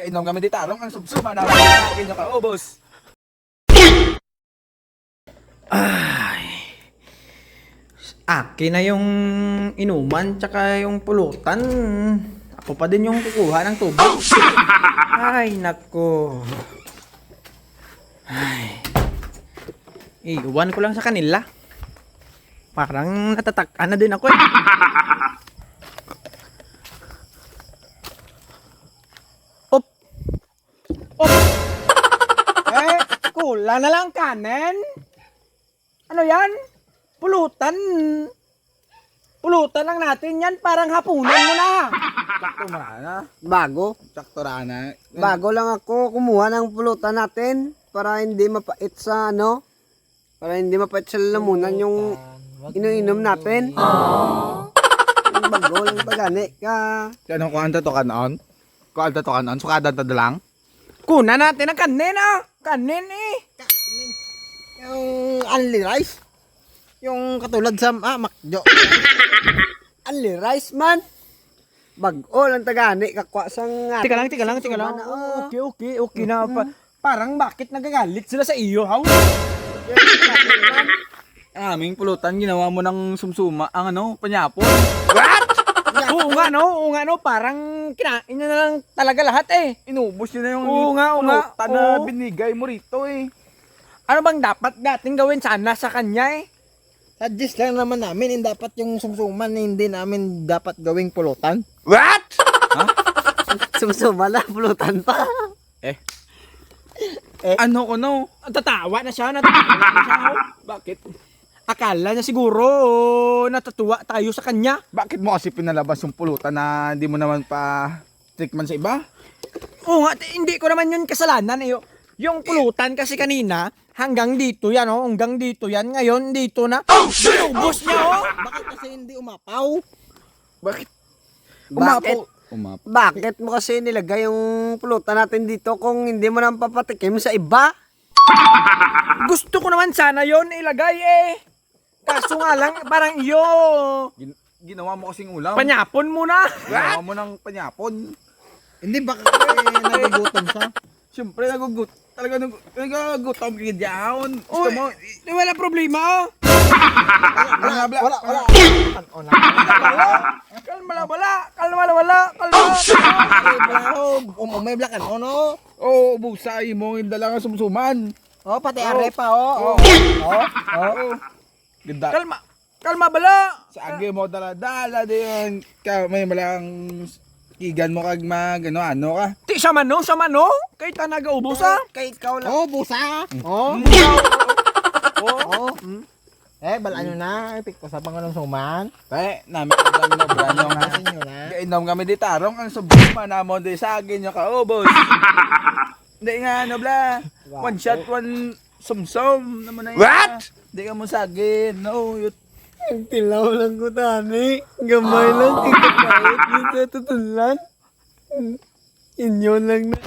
Kainom kami di tarong ang subsuma na akin yung kaubos. Akin na yung inuman tsaka yung pulutan. Ako pa din yung kukuha ng tubig. Ay, nako. Ay. Iwan ko lang sa kanila. Parang natatakan na din ako eh. Op! Op! Kulang na lang kanin. Ano yan? Pulutan. Pulutan lang natin yan. Parang hapunan mo na. Sakto na. Bago. Sakto na. Bago lang ako kumuha ng pulutan natin para hindi mapait sa ano. Para hindi mapait sa lalamunan yung iniinom natin. Yung bago lang pagani ka. Ano ko anta to kanon? Ko anta to kanon? Sukadan ta lang. Kuna natin ang kanin ah. Kanin eh. Yung only rice. Yung katulad sa makjo. Only rice man. Bago lang tagani kakwa sang Tika lang. Okay na. Parang bakit nagagalit sila sa iyo, how? Aming pulutan ginawa mo ng sumsuma ang panyapon. What? Oo nga no, parang kinain nyo na lang talaga lahat eh. Inubos niyo na yung Oo nga. pulutan na Oo. binigay mo rito eh. Ano bang dapat natin gawin sana sa kanya eh? Suggest lang naman namin yung dapat yung sumsuman hindi namin dapat gawing pulutan. What? Sumsuma na pulutan pa. Ano ko no? Tatawa na siya. Oh. Bakit? Akala niya siguro natutuwa tayo sa kanya. Bakit mo kasi pinalabas yung pulutan na hindi mo naman pa tikman sa iba? Oo nga, hindi ko naman yun kasalanan eh. Yung pulutan kasi kanina, hanggang dito yan oh, hanggang dito yan. Ngayon dito na. Binubos niya oh. Bakit kasi hindi umapaw? Bakit? Bakit? Umapo. Bakit mo kasi nilagay yung pulutan natin dito kung hindi mo nang papatikim sa iba? Gusto ko naman sana yon ilagay eh. Kaso nga lang, parang iyo. Ginawa mo kasing ulam. Panyapon mo na. Ginawa mo ng panyapon. Hindi, baka nagugutom siya. Siyempre nagagutom ka dyan. Gusto Uy, mo? wala problema oh. Wala. Kalma. May blakan, no? Oo, busay mo yung dala nga sumsuman. Oh, pati arepa, oh. Ganda. Kalma bala. Sa agi mo dala-dala din. May malang kigan mo kag ano ka. Ti siya man no. Kahit ka nag-ubos ah. Kay ikaw lang. Oh, busa. Oh. Balaan nyo na. Ipik ko sa pangalong suman. Tay, namin kami na branyo nga. Basin nyo na. Kainom kami di tarong ang subsuma na mo di sa agin yung kaubos. Hindi nga one shot, one sumsum naman na yun. What? Hindi ka mo sagin. No, Ang tilaw lang ko, tani. Gamay lang. Tingkapayot. Yung sa tutulan. Inyo lang na.